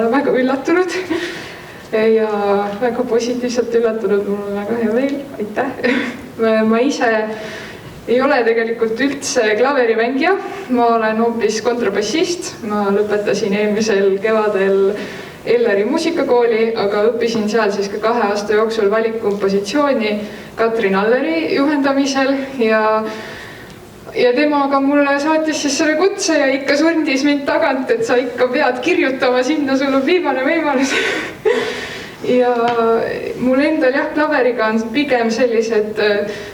olen väga üllatunud ja väga positiivselt üllatunud, mul on väga hea meel, aitäh. Ma ise ei ole tegelikult üldse klaverimängija, ma olen hoopis kontrabassist, ma lõpetasin eelmisel kevadel Elleri muusikakooli, aga õppisin seal siis ka 2 aasta jooksul valikkompositsiooni Katrin Alleri juhendamisel ja temaga mulle saatis siis selle kutse ja ikka sundis mind tagant, et sa ikka pead kirjutama sinna, sul on viimane võimalus. Ja mul endal klaveriga on pigem sellised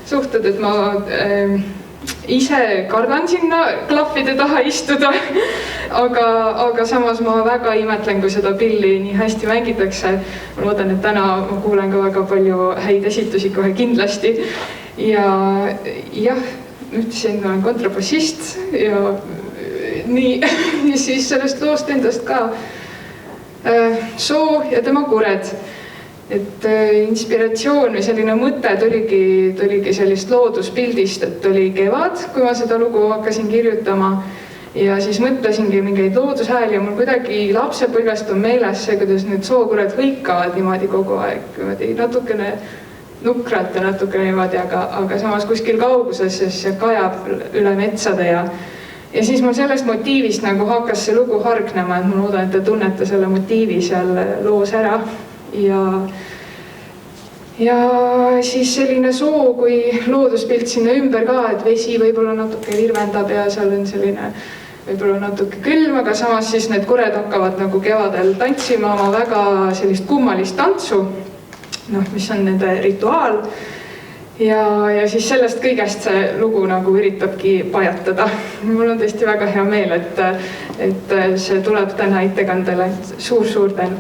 suhted, et ma ise kardan sinna klahvide taha istuda, aga samas ma väga imetlen, kui seda pilli nii hästi mängitakse. Ma loodan, et täna ma kuulen ka väga palju häid esitusi kohe kindlasti. Ja jah, ütlesin, olen kontrabassist ja nii, ja siis sellest loost endast ka Soo ja tema kured. Et inspiratsioon või selline mõte tuligi sellist looduspildist, et oli kevad, kui ma seda lugu hakkasin kirjutama ja siis mõtlesingi mingeid loodushääli ja mul kuidagi lapsepõlvest on meeles see, kuidas need sookured hõikavad niimoodi kogu aeg, natukene nukralt ja natukene niimoodi, aga samas kuskil kauguses see kajab üle metsade ja siis mul sellest motiivist nagu hakkas see lugu hargnema, et ma loodan, et te tunnete selle motiivi seal loos ära. Ja siis selline soo kui looduspilt sinna ümber ka, et vesi võib-olla natuke virvendab ja seal on selline võib-olla natuke külm, aga samas siis need kured hakkavad nagu kevadel tantsima oma väga sellist kummalist tantsu, mis on nende rituaal. Ja siis sellest kõigest see lugu nagu üritabki pajatada. Mul on tõesti väga hea meel, et see tuleb täna ettekandele. Suur tänu!